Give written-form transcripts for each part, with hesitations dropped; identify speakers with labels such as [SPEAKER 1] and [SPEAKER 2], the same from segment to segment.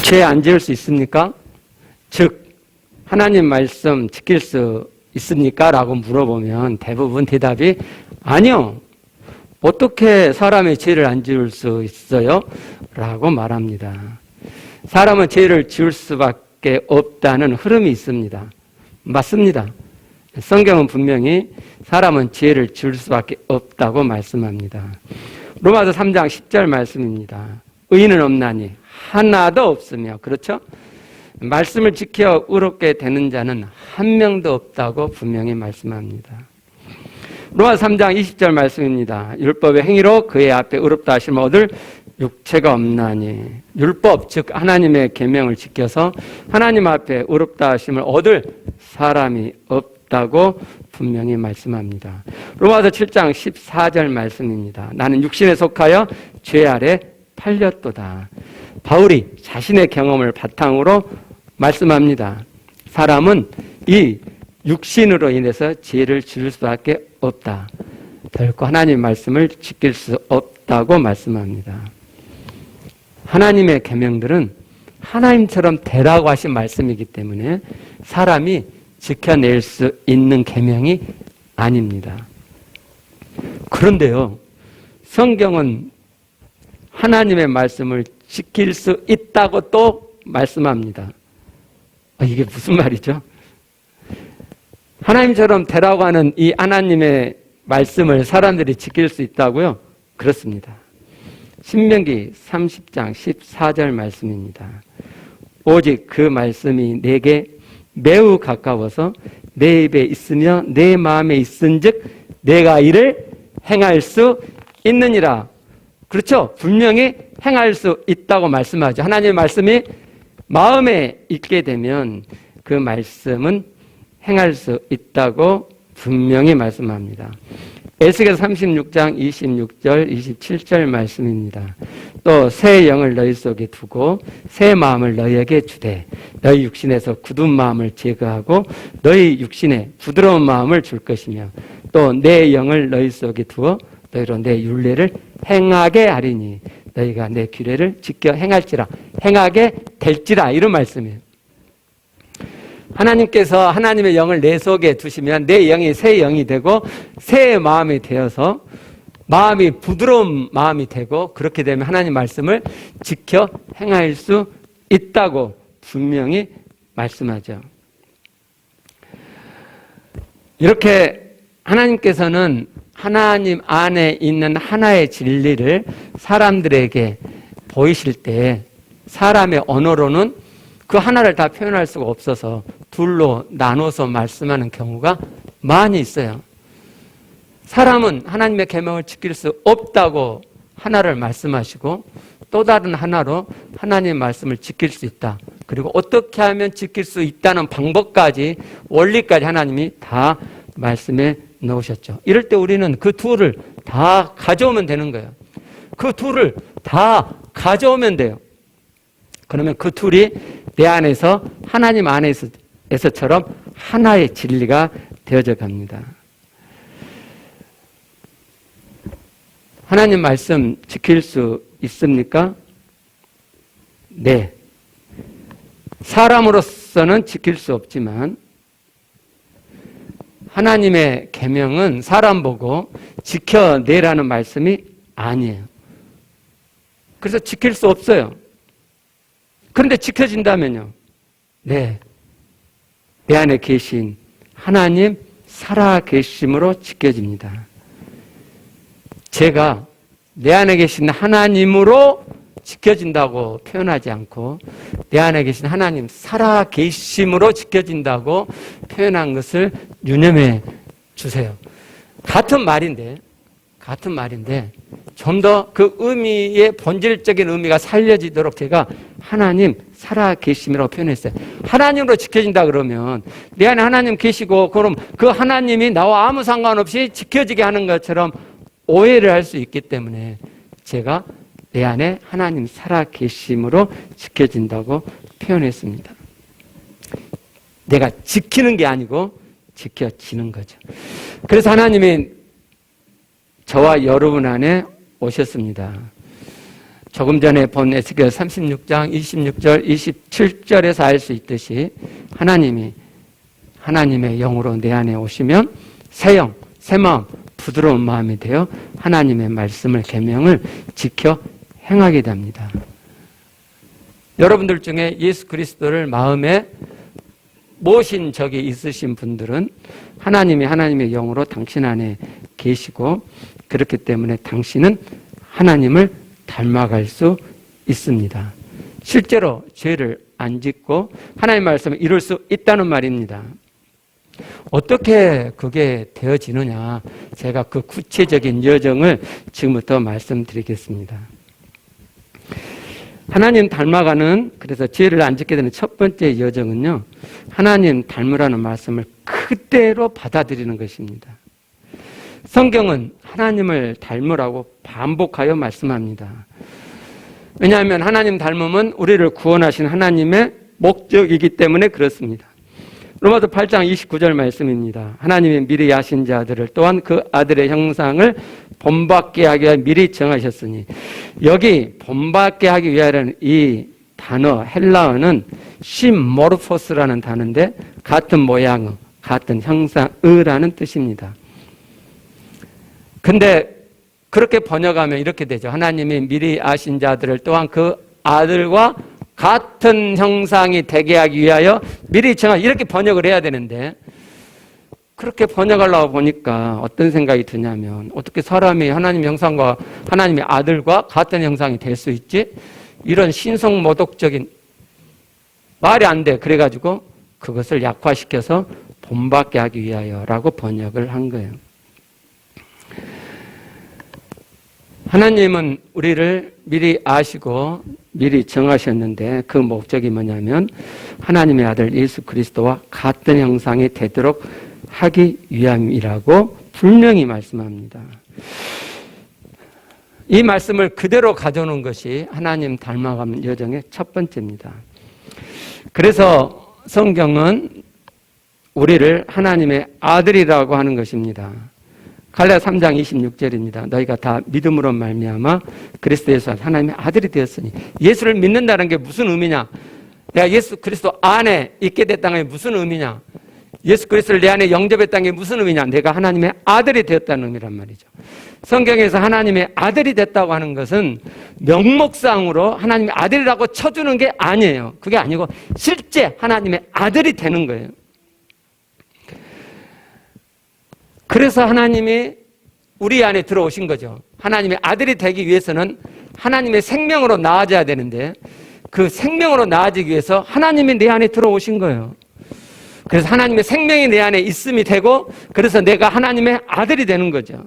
[SPEAKER 1] 죄 안 지을 수 있습니까? 즉 하나님 말씀 지킬 수 있습니까? 라고 물어보면 대부분 대답이 아니요. 어떻게 사람의 죄를 안 지을 수 있어요? 라고 말합니다. 사람은 죄를 지을 수밖에 없다는 흐름이 있습니다. 맞습니다. 성경은 분명히 사람은 죄를 지을 수밖에 없다고 말씀합니다. 로마서 3장 10절 말씀입니다. 의인은 없나니 하나도 없으며, 그렇죠? 말씀을 지켜 의롭게 되는 자는 한 명도 없다고 분명히 말씀합니다. 로마서 3장 20절 말씀입니다. 율법의 행위로 그의 앞에 의롭다 하심을 얻을 육체가 없나니. 율법, 즉 하나님의 계명을 지켜서 하나님 앞에 의롭다 하심을 얻을 사람이 없다고 분명히 말씀합니다. 로마서 7장 14절 말씀입니다. 나는 육신에 속하여 죄 아래 팔렸도다. 바울이 자신의 경험을 바탕으로 말씀합니다. 사람은 이 육신으로 인해서 죄를 지을 수밖에 없다. 결코 하나님의 말씀을 지킬 수 없다고 말씀합니다. 하나님의 계명들은 하나님처럼 되라고 하신 말씀이기 때문에 사람이 지켜낼 수 있는 계명이 아닙니다. 그런데요, 성경은 하나님의 말씀을 지킬 수 있다고 또 말씀합니다. 이게 무슨 말이죠? 하나님처럼 되라고 하는 이 하나님의 말씀을 사람들이 지킬 수 있다고요? 그렇습니다. 신명기 30장 14절 말씀입니다. 오직 그 말씀이 내게 매우 가까워서 내 입에 있으며 내 마음에 있은즉 내가 이를 행할 수 있느니라. 그렇죠? 분명히 행할 수 있다고 말씀하죠. 하나님의 말씀이 마음에 있게 되면 그 말씀은 행할 수 있다고 분명히 말씀합니다. 에스겔 36장 26절 27절 말씀입니다. 또 새 영을 너희 속에 두고 새 마음을 너희에게 주되 너희 육신에서 굳은 마음을 제거하고 너희 육신에 부드러운 마음을 줄 것이며 또 내 영을 너희 속에 두어 너희로 내 율례를 행하게 하리니 너희가 내 규례를 지켜 행할지라, 행하게 될지라, 이런 말씀이에요. 하나님께서 하나님의 영을 내 속에 두시면 내 영이 새 영이 되고 새 마음이 되어서 마음이 부드러운 마음이 되고, 그렇게 되면 하나님 말씀을 지켜 행할 수 있다고 분명히 말씀하죠. 이렇게 하나님께서는 하나님 안에 있는 하나의 진리를 사람들에게 보이실 때 사람의 언어로는 그 하나를 다 표현할 수가 없어서 둘로 나눠서 말씀하는 경우가 많이 있어요. 사람은 하나님의 계명을 지킬 수 없다고 하나를 말씀하시고 또 다른 하나로 하나님의 말씀을 지킬 수 있다. 그리고 어떻게 하면 지킬 수 있다는 방법까지, 원리까지 하나님이 다 말씀해 넣으셨죠. 이럴 때 우리는 그 둘을 다 가져오면 되는 거예요. 그 둘을 다 가져오면 돼요. 그러면 그 둘이 내 안에서 하나님 안에서처럼 하나의 진리가 되어져 갑니다. 하나님 말씀 지킬 수 있습니까? 네. 사람으로서는 지킬 수 없지만 하나님의 계명은 사람 보고 지켜내라는 말씀이 아니에요. 그래서 지킬 수 없어요. 그런데 지켜진다면요? 네. 내 안에 계신 하나님 살아 계심으로 지켜집니다. 제가 내 안에 계신 하나님으로 지켜진다고 표현하지 않고 내 안에 계신 하나님 살아 계심으로 지켜진다고 표현한 것을 유념해 주세요. 같은 말인데 좀 더 그 의미의 본질적인 의미가 살려지도록 제가 하나님 살아 계심이라고 표현했어요. 하나님으로 지켜진다 그러면 내 안에 하나님 계시고 그럼 그 하나님이 나와 아무 상관없이 지켜지게 하는 것처럼 오해를 할 수 있기 때문에 제가 내 안에 하나님 살아 계심으로 지켜진다고 표현했습니다. 내가 지키는 게 아니고 지켜지는 거죠. 그래서 하나님이 저와 여러분 안에 오셨습니다. 조금 전에 본 에스겔 36장 26절, 27절에서 알 수 있듯이 하나님이 하나님의 영으로 내 안에 오시면 새 영, 새 마음, 부드러운 마음이 되어 하나님의 말씀을 계명을 지켜 행하게 됩니다. 여러분들 중에 예수 그리스도를 마음에 모신 적이 있으신 분들은 하나님의 영으로 당신 안에 계시고 그렇기 때문에 당신은 하나님을 닮아갈 수 있습니다. 실제로 죄를 안 짓고 하나님의 말씀을 이룰 수 있다는 말입니다. 어떻게 그게 되어지느냐, 제가 그 구체적인 여정을 지금부터 말씀드리겠습니다. 하나님 닮아가는, 그래서 죄를 안 짓게 되는 첫 번째 여정은요, 하나님 닮으라는 말씀을 그대로 받아들이는 것입니다. 성경은 하나님을 닮으라고 반복하여 말씀합니다. 왜냐하면 하나님 닮음은 우리를 구원하신 하나님의 목적이기 때문에 그렇습니다. 로마서 8장 29절 말씀입니다. 하나님이 미리 아신 자들을 또한 그 아들의 형상을 본받게 하기 위하여 미리 정하셨으니, 여기 본받게 하기 위하여는 이 단어 헬라어는 심모르포스라는 단어인데 같은 모양의, 같은 형상의라는 뜻입니다. 근데 그렇게 번역하면 이렇게 되죠. 하나님이 미리 아신 자들을 또한 그 아들과 같은 형상이 되게 하기 위하여 미리 정한, 이렇게 번역을 해야 되는데 그렇게 번역하려고 보니까 어떤 생각이 드냐면, 어떻게 사람이 하나님의 형상과 하나님의 아들과 같은 형상이 될 수 있지? 이런 신성모독적인 말이 안 돼. 그래가지고 그것을 약화시켜서 본받게 하기 위하여라고 번역을 한 거예요. 하나님은 우리를 미리 아시고 미리 정하셨는데 그 목적이 뭐냐면 하나님의 아들 예수 그리스도와 같은 형상이 되도록 하기 위함이라고 분명히 말씀합니다. 이 말씀을 그대로 가져오는 것이 하나님 닮아가는 여정의 첫 번째입니다. 그래서 성경은 우리를 하나님의 아들이라고 하는 것입니다. 갈라디아 3장 26절입니다. 너희가 다 믿음으로 말미암아 그리스도 예수 하나님의 아들이 되었으니, 예수를 믿는다는 게 무슨 의미냐? 내가 예수 그리스도 안에 있게 됐다는 게 무슨 의미냐? 예수 그리스도를 내 안에 영접했다는 게 무슨 의미냐? 내가 하나님의 아들이 되었다는 의미란 말이죠. 성경에서 하나님의 아들이 됐다고 하는 것은 명목상으로 하나님의 아들이라고 쳐주는 게 아니에요. 그게 아니고 실제 하나님의 아들이 되는 거예요. 그래서 하나님이 우리 안에 들어오신 거죠. 하나님의 아들이 되기 위해서는 하나님의 생명으로 나아져야 되는데 그 생명으로 나아지기 위해서 하나님이 내 안에 들어오신 거예요. 그래서 하나님의 생명이 내 안에 있음이 되고, 그래서 내가 하나님의 아들이 되는 거죠.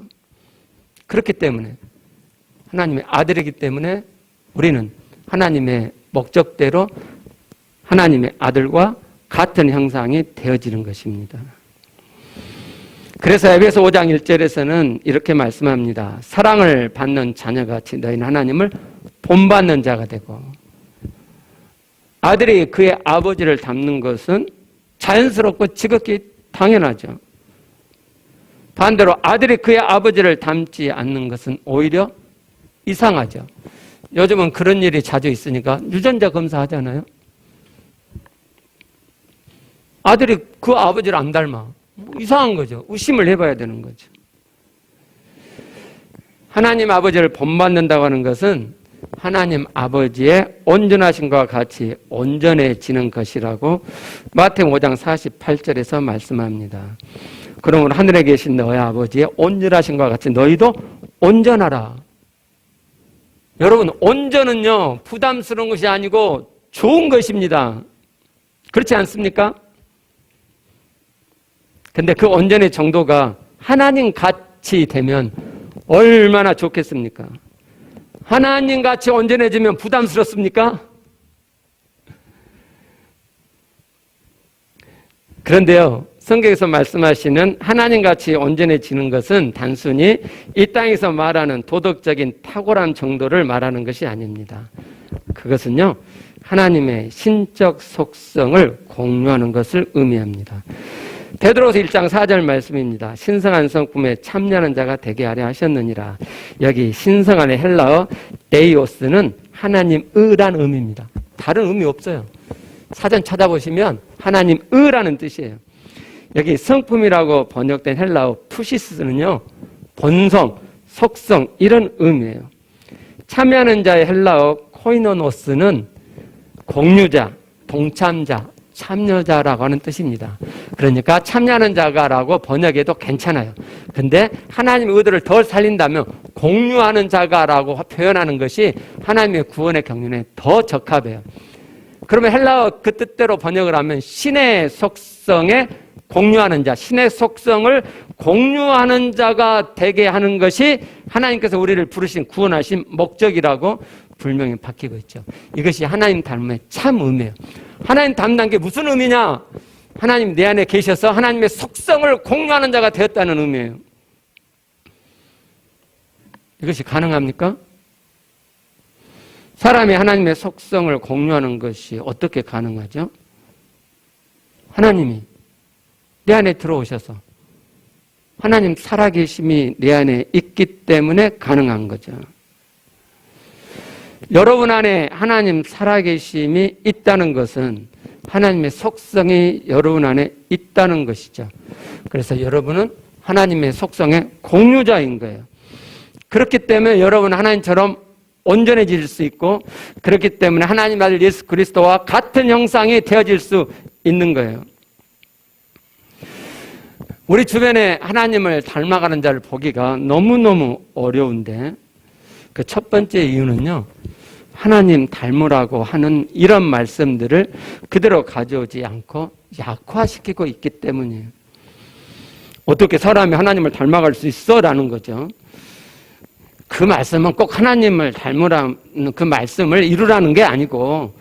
[SPEAKER 1] 그렇기 때문에 하나님의 아들이기 때문에 우리는 하나님의 목적대로 하나님의 아들과 같은 형상이 되어지는 것입니다. 그래서 에베소 5장 1절에서는 이렇게 말씀합니다. 사랑을 받는 자녀같이 너희는 하나님을 본받는 자가 되고, 아들이 그의 아버지를 닮는 것은 자연스럽고 지극히 당연하죠. 반대로 아들이 그의 아버지를 닮지 않는 것은 오히려 이상하죠. 요즘은 그런 일이 자주 있으니까 유전자 검사하잖아요. 아들이 그 아버지를 안 닮아. 이상한 거죠. 의심을 해봐야 되는 거죠. 하나님 아버지를 본받는다고 하는 것은 하나님 아버지의 온전하심과 같이 온전해지는 것이라고 마태복음 5장 48절에서 말씀합니다. 그러므로 하늘에 계신 너희 아버지의 온전하심과 같이 너희도 온전하라. 여러분, 온전은요 부담스러운 것이 아니고 좋은 것입니다. 그렇지 않습니까? 근데 그 온전의 정도가 하나님 같이 되면 얼마나 좋겠습니까? 하나님 같이 온전해지면 부담스럽습니까? 그런데요, 성경에서 말씀하시는 하나님 같이 온전해지는 것은 단순히 이 땅에서 말하는 도덕적인 탁월한 정도를 말하는 것이 아닙니다. 그것은요, 하나님의 신적 속성을 공유하는 것을 의미합니다. 베드로서 1장 4절 말씀입니다. 신성한 성품에 참여하는 자가 되게 하려 하셨느니라. 여기 신성한의 헬라어 데이오스는 하나님의란 의미입니다. 다른 의미 없어요. 사전 찾아보시면 하나님의라는 뜻이에요. 여기 성품이라고 번역된 헬라어 푸시스는요, 본성, 속성 이런 의미예요. 참여하는 자의 헬라어 코이노노스는 공유자, 동참자, 참여자라고 하는 뜻입니다. 그러니까 참여하는 자가라고 번역해도 괜찮아요. 근데 하나님의 의도를 더 살린다면 공유하는 자가라고 표현하는 것이 하나님의 구원의 경륜에 더 적합해요. 그러면 헬라어 그 뜻대로 번역을 하면 신의 속성에 공유하는 자, 신의 속성을 공유하는 자가 되게 하는 것이 하나님께서 우리를 부르신 구원하신 목적이라고 분명히 박히고 있죠. 이것이 하나님 닮음의 참 의미예요. 하나님 닮는 게 무슨 의미냐? 하나님 내 안에 계셔서 하나님의 속성을 공유하는 자가 되었다는 의미예요. 이것이 가능합니까? 사람이 하나님의 속성을 공유하는 것이 어떻게 가능하죠? 하나님이 내 안에 들어오셔서 하나님 살아계심이 내 안에 있기 때문에 가능한 거죠. 여러분 안에 하나님 살아계심이 있다는 것은 하나님의 속성이 여러분 안에 있다는 것이죠. 그래서 여러분은 하나님의 속성의 공유자인 거예요. 그렇기 때문에 여러분은 하나님처럼 온전해질 수 있고, 그렇기 때문에 하나님 아들 예수 그리스도와 같은 형상이 되어질 수 있는 거예요. 우리 주변에 하나님을 닮아가는 자를 보기가 너무너무 어려운데, 그 첫 번째 이유는요, 하나님 닮으라고 하는 이런 말씀들을 그대로 가져오지 않고 약화시키고 있기 때문이에요. 어떻게 사람이 하나님을 닮아갈 수 있어? 라는 거죠. 그 말씀은 꼭 하나님을 닮으라는 그 말씀을 이루라는 게 아니고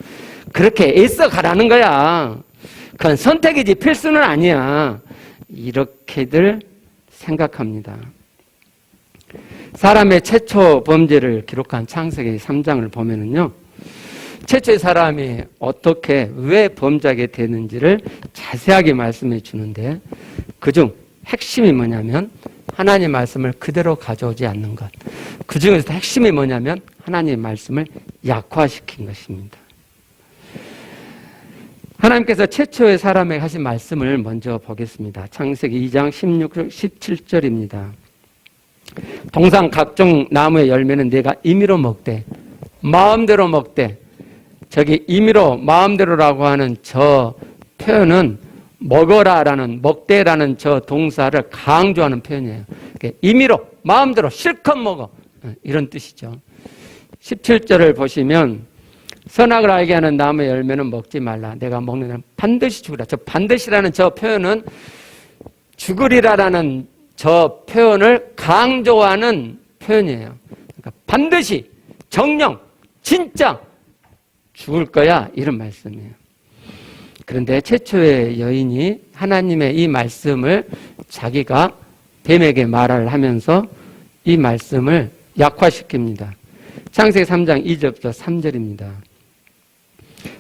[SPEAKER 1] 그렇게 애써 가라는 거야. 그건 선택이지 필수는 아니야. 이렇게들 생각합니다. 사람의 최초 범죄를 기록한 창세기 3장을 보면은요, 최초의 사람이 어떻게 왜 범죄하게 되는지를 자세하게 말씀해 주는데, 그중 핵심이 뭐냐면 하나님의 말씀을 그대로 가져오지 않는 것. 그 중에서 핵심이 뭐냐면 하나님의 말씀을 약화시킨 것입니다. 하나님께서 최초의 사람에게 하신 말씀을 먼저 보겠습니다. 창세기 2장 16절 17절입니다. 동산 각종 나무의 열매는 네가 임의로 먹되 마음대로 먹되, 저기 임의로 마음대로라고 하는 저 표현은 먹어라라는, 먹되라는 저 동사를 강조하는 표현이에요. 임의로 마음대로 실컷 먹어, 이런 뜻이죠. 17절을 보시면 선악을 알게 하는 나무의 열매는 먹지 말라. 내가 먹는 사람 반드시 죽으라. 저 반드시라는 저 표현은 죽으리라라는 저 표현을 강조하는 표현이에요. 그러니까 반드시, 정령, 진짜 죽을 거야, 이런 말씀이에요. 그런데 최초의 여인이 하나님의 이 말씀을 자기가 뱀에게 말을 하면서 이 말씀을 약화시킵니다. 창세기 3장 2절부터 3절입니다.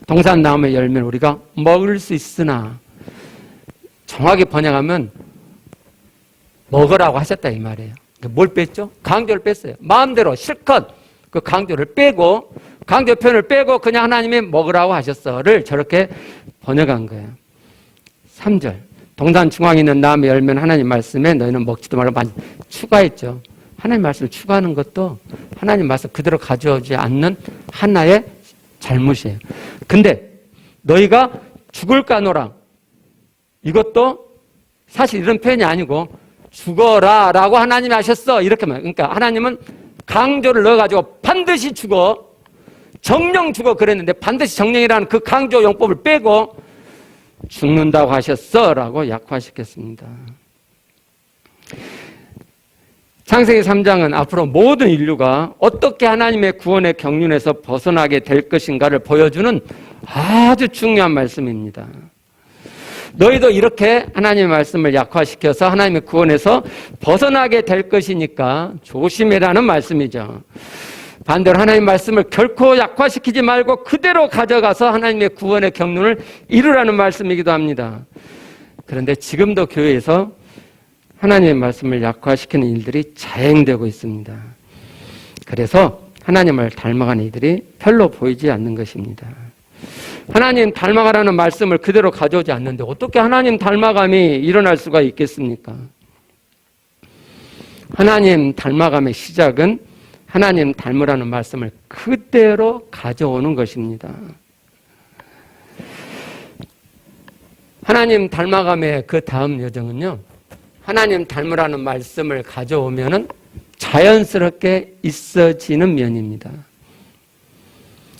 [SPEAKER 1] 동산나무의 열매를 우리가 먹을 수 있으나, 정확히 번역하면 먹으라고 하셨다 이 말이에요. 뭘 뺐죠? 강조를 뺐어요. 마음대로 실컷 그 강조를 빼고, 강조 표현을 빼고 그냥 하나님이 먹으라고 하셨어를 저렇게 번역한 거예요. 3절. 동산 중앙에 있는 나무의 열매는 하나님 말씀에 너희는 먹지도 말고 많이 추가했죠. 하나님 말씀을 추가하는 것도 하나님 말씀 그대로 가져오지 않는 하나의 잘못이에요. 근데 너희가 죽을까노라, 이것도 사실 이런 표현이 아니고 죽어라 라고 하나님이 하셨어, 이렇게 말해요. 그러니까 하나님은 강조를 넣어가지고 반드시 죽어, 정령 죽어 그랬는데 반드시 정령이라는 그 강조 용법을 빼고 죽는다고 하셨어 라고 약화시켰습니다. 창세기 3장은 앞으로 모든 인류가 어떻게 하나님의 구원의 경륜에서 벗어나게 될 것인가를 보여주는 아주 중요한 말씀입니다. 너희도 이렇게 하나님의 말씀을 약화시켜서 하나님의 구원에서 벗어나게 될 것이니까 조심해라는 말씀이죠. 반대로 하나님의 말씀을 결코 약화시키지 말고 그대로 가져가서 하나님의 구원의 경륜을 이루라는 말씀이기도 합니다. 그런데 지금도 교회에서 하나님의 말씀을 약화시키는 일들이 자행되고 있습니다. 그래서 하나님을 닮아가는 이들이 별로 보이지 않는 것입니다. 하나님 닮아가라는 말씀을 그대로 가져오지 않는데 어떻게 하나님 닮아감이 일어날 수가 있겠습니까? 하나님 닮아감의 시작은 하나님 닮으라는 말씀을 그대로 가져오는 것입니다. 하나님 닮아감의 그 다음 여정은요, 하나님 닮으라는 말씀을 가져오면은 자연스럽게 있어지는 면입니다.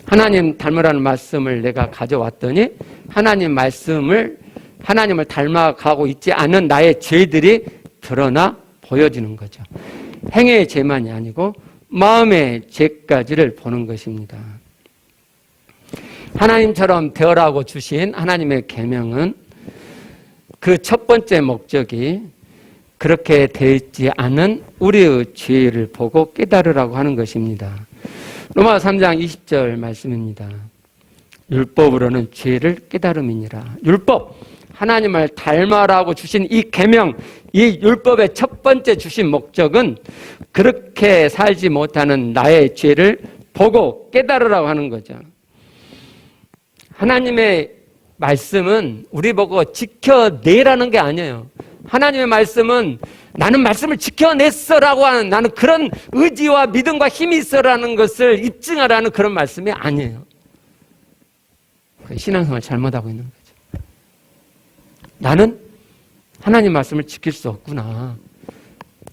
[SPEAKER 1] 하나님 닮으라는 말씀을 내가 가져왔더니 하나님을 닮아가고 있지 않은 나의 죄들이 드러나 보여지는 거죠. 행위의 죄만이 아니고 마음의 죄까지를 보는 것입니다. 하나님처럼 되어라고 주신 하나님의 계명은 그 첫 번째 목적이 그렇게 되어 있지 않은 우리의 죄를 보고 깨달으라고 하는 것입니다. 로마서 3장 20절 말씀입니다. 율법으로는 죄를 깨달음이니라. 율법, 하나님을 닮아라고 주신 이 계명, 이 율법의 첫 번째 주신 목적은 그렇게 살지 못하는 나의 죄를 보고 깨달으라고 하는 거죠. 하나님의 말씀은 우리 보고 지켜내라는 게 아니에요. 하나님의 말씀은 나는 말씀을 지켜냈어라고 하는, 나는 그런 의지와 믿음과 힘이 있어라는 것을 입증하라는 그런 말씀이 아니에요. 신앙생활 잘못하고 있는 거죠. 나는 하나님 말씀을 지킬 수 없구나.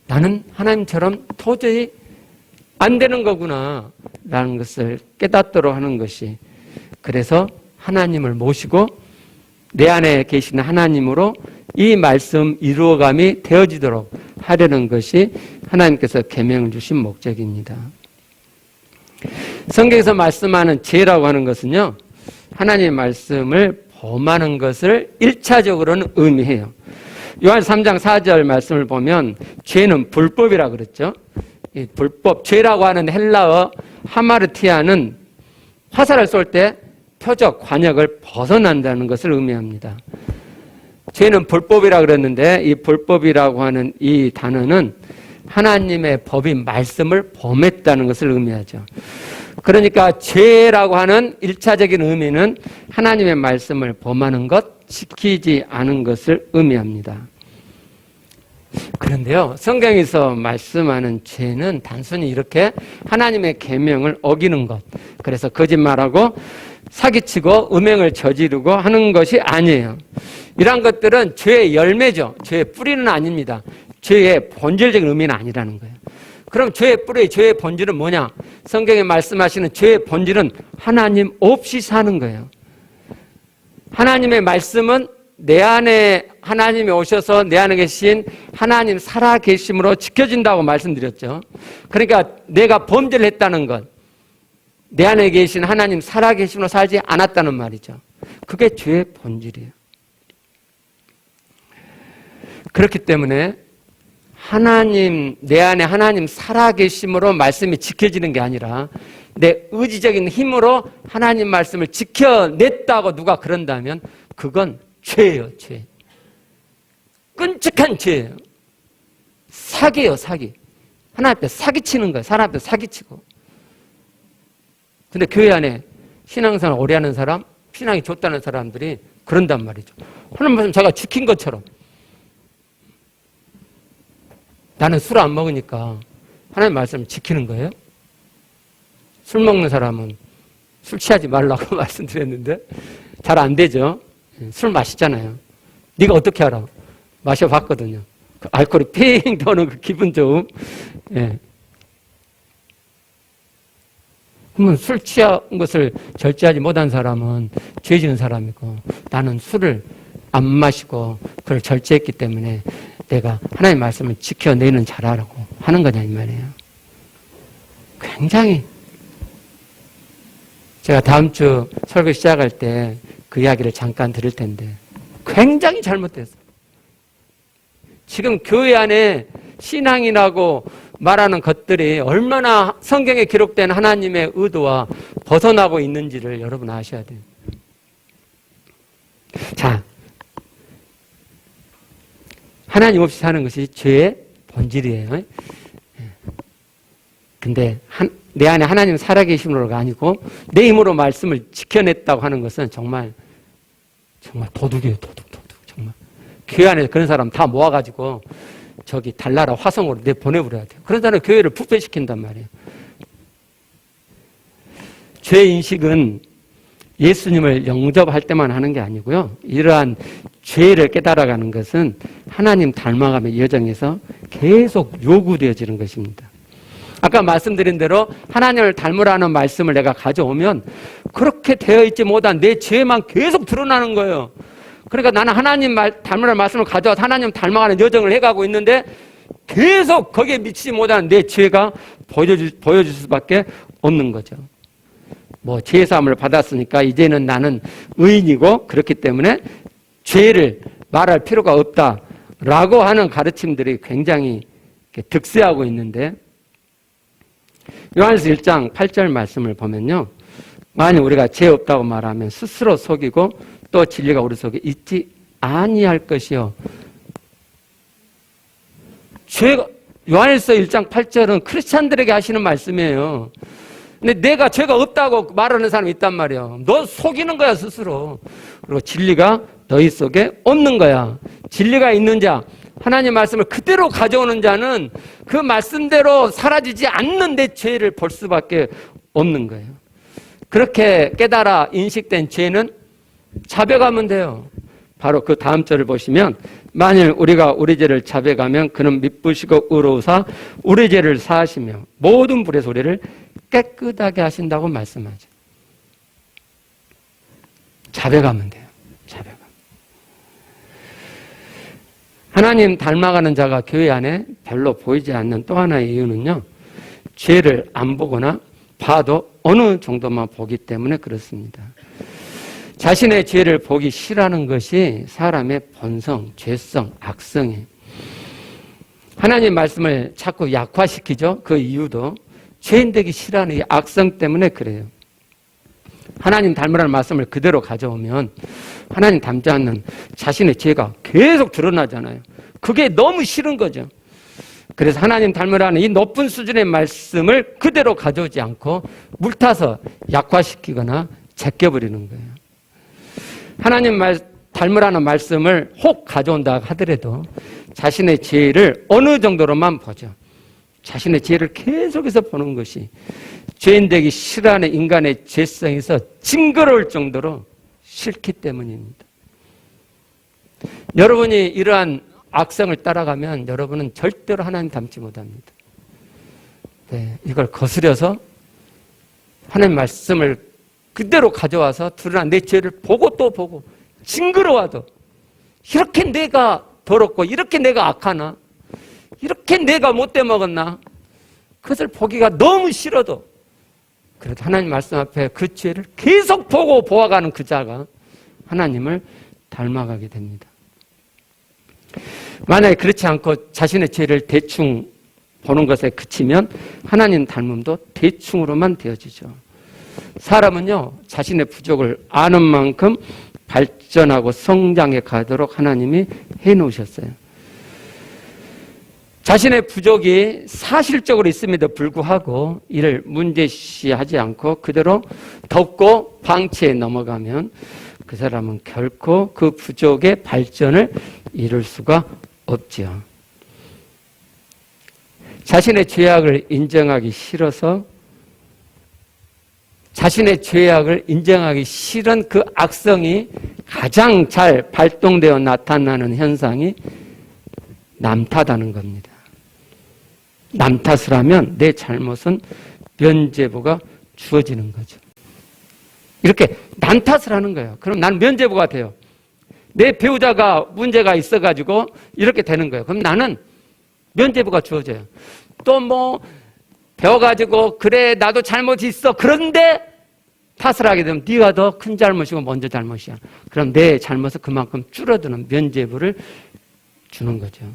[SPEAKER 1] 나는 하나님처럼 도저히 안 되는 거구나 라는 것을 깨닫도록 하는 것이, 그래서 하나님을 모시고 내 안에 계시는 하나님으로 이 말씀 이루어감이 되어지도록 하려는 것이 하나님께서 계명을 주신 목적입니다. 성경에서 말씀하는 죄라고 하는 것은요, 하나님의 말씀을 범하는 것을 1차적으로는 의미해요. 요한 3장 4절 말씀을 보면 죄는 불법이라 그랬죠. 이 불법, 죄라고 하는 헬라어 하마르티아는 화살을 쏠 때 표적, 관역을 벗어난다는 것을 의미합니다. 죄는 불법이라 그랬는데 이 불법이라고 하는 이 단어는 하나님의 법인 말씀을 범했다는 것을 의미하죠. 그러니까 죄라고 하는 1차적인 의미는 하나님의 말씀을 범하는 것, 지키지 않은 것을 의미합니다. 그런데요, 성경에서 말씀하는 죄는 단순히 이렇게 하나님의 계명을 어기는 것, 그래서 거짓말하고 사기치고 음행을 저지르고 하는 것이 아니에요. 이러한 것들은 죄의 열매죠. 죄의 뿌리는 아닙니다. 죄의 본질적인 의미는 아니라는 거예요. 그럼 죄의 뿌리, 죄의 본질은 뭐냐? 성경에 말씀하시는 죄의 본질은 하나님 없이 사는 거예요. 하나님의 말씀은 내 안에 하나님이 오셔서 내 안에 계신 하나님 살아계심으로 지켜진다고 말씀드렸죠. 그러니까 내가 범죄를 했다는 것, 내 안에 계신 하나님 살아계심으로 살지 않았다는 말이죠. 그게 죄의 본질이에요. 그렇기 때문에 내 안에 하나님 살아계심으로 말씀이 지켜지는 게 아니라 내 의지적인 힘으로 하나님 말씀을 지켜냈다고 누가 그런다면 그건 죄예요, 죄. 끔찍한 죄예요. 사기예요, 사기. 하나님 앞에 사기치는 거예요. 사람 앞에 사기치고. 근데 교회 안에 신앙생활 오래 하는 사람, 신앙이 좋다는 사람들이 그런단 말이죠. 하나님 말씀 제가 지킨 것처럼. 나는 술 안 먹으니까 하나님 말씀을 지키는 거예요? 술 먹는 사람은 술 취하지 말라고 말씀드렸는데 잘 안 되죠. 술 마시잖아요. 네가 어떻게 알아? 마셔봤거든요. 그 알코올이 핑 도는 그 기분 좋음. 예. 그러면 술 취한 것을 절제하지 못한 사람은 죄 지은 사람이고, 나는 술을 안 마시고 그걸 절제했기 때문에 내가 하나님의 말씀을 지켜내는 자라라고 하는 거냐 이 말이에요. 굉장히, 제가 다음 주 설교 시작할 때 그 이야기를 잠깐 드릴 텐데 굉장히 잘못됐어요. 지금 교회 안에 신앙이라고 말하는 것들이 얼마나 성경에 기록된 하나님의 의도와 벗어나고 있는지를 여러분 아셔야 돼요. 자, 하나님 없이 사는 것이 죄의 본질이에요. 근데 내 안에 하나님 살아계심으로가 아니고 내 힘으로 말씀을 지켜냈다고 하는 것은 정말 도둑이에요. 도둑. 정말. 교회 안에 그런 사람 다 모아가지고 저기 달나라 화성으로 보내버려야 돼요. 그런 사람 교회를 부패시킨단 말이에요. 죄 인식은 예수님을 영접할 때만 하는 게 아니고요. 이러한 죄를 깨달아가는 것은 하나님 닮아가는 여정에서 계속 요구되어지는 것입니다. 아까 말씀드린 대로 하나님을 닮으라는 말씀을 내가 가져오면 그렇게 되어 있지 못한 내 죄만 계속 드러나는 거예요. 그러니까 나는 하나님 닮으라는 말씀을 가져와서 하나님 닮아가는 여정을 해가고 있는데 계속 거기에 미치지 못한 내 죄가 보여줄 수밖에 없는 거죠. 뭐 죄사함을 받았으니까 이제는 나는 의인이고 그렇기 때문에 죄를 말할 필요가 없다라고 하는 가르침들이 굉장히 득세하고 있는데 요한일서 1장 8절 말씀을 보면요. 만약 우리가 죄 없다고 말하면 스스로 속이고 또 진리가 우리 속에 있지 아니할 것이요. 요한일서 1장 8절은 크리스찬들에게 하시는 말씀이에요. 근데 내가 죄가 없다고 말하는 사람이 있단 말이에요. 너 속이는 거야 스스로. 그리고 진리가 너희 속에 없는 거야. 진리가 있는 자, 하나님 말씀을 그대로 가져오는 자는 그 말씀대로 사라지지 않는 내 죄를 볼 수밖에 없는 거예요. 그렇게 깨달아 인식된 죄는 자백하면 돼요. 바로 그 다음 절을 보시면 만일 우리가 우리 죄를 자백하면 그는 미쁘시고 의로우사 우리 죄를 사하시며 모든 불의 소리를 깨끗하게 하신다고 말씀하죠. 자백하면 돼요. 자백하면. 하나님 닮아가는 자가 교회 안에 별로 보이지 않는 또 하나의 이유는요. 죄를 안 보거나 봐도 어느 정도만 보기 때문에 그렇습니다. 자신의 죄를 보기 싫어하는 것이 사람의 본성, 죄성, 악성이에요. 하나님 말씀을 자꾸 약화시키죠. 그 이유도 죄인 되기 싫어하는 이 악성 때문에 그래요. 하나님 닮으라는 말씀을 그대로 가져오면 하나님 닮지 않는 자신의 죄가 계속 드러나잖아요. 그게 너무 싫은 거죠. 그래서 하나님 닮으라는 이 높은 수준의 말씀을 그대로 가져오지 않고 물타서 약화시키거나 제껴버리는 거예요. 하나님 닮으라는 말씀을 혹 가져온다 하더라도 자신의 죄를 어느 정도로만 보죠. 자신의 죄를 계속해서 보는 것이 죄인 되기 싫어하는 인간의 죄성에서 징그러울 정도로 싫기 때문입니다. 여러분이 이러한 악성을 따라가면 여러분은 절대로 하나님 닮지 못합니다. 네, 이걸 거스려서 하나님 말씀을 그대로 가져와서 드러난 내 죄를 보고 또 보고 징그러워도 이렇게 내가 더럽고 이렇게 내가 악하나 이렇게 내가 못돼 먹었나 그것을 보기가 너무 싫어도 그래도 하나님 말씀 앞에 그 죄를 계속 보고 보아가는 그 자가 하나님을 닮아가게 됩니다. 만약에 그렇지 않고 자신의 죄를 대충 보는 것에 그치면 하나님 닮음도 대충으로만 되어지죠. 사람은요 자신의 부족을 아는 만큼 발전하고 성장해 가도록 하나님이 해놓으셨어요. 자신의 부족이 사실적으로 있음에도 불구하고 이를 문제시하지 않고 그대로 덮고 방치해 넘어가면 그 사람은 결코 그 부족의 발전을 이룰 수가 없지요. 자신의 죄악을 인정하기 싫어서 자신의 죄악을 인정하기 싫은 그 악성이 가장 잘 발동되어 나타나는 현상이 남 탓하는 겁니다. 남 탓을 하면 내 잘못은 면죄부가 주어지는 거죠. 이렇게 남 탓을 하는 거예요. 그럼 난 면죄부가 돼요. 내 배우자가 문제가 있어가지고 이렇게 되는 거예요. 그럼 나는 면죄부가 주어져요. 또 뭐 배워가지고 그래 나도 잘못이 있어. 그런데 탓을 하게 되면 네가 더 큰 잘못이고 먼저 잘못이야. 그럼 내 잘못은 그만큼 줄어드는 면죄부를 주는 거죠.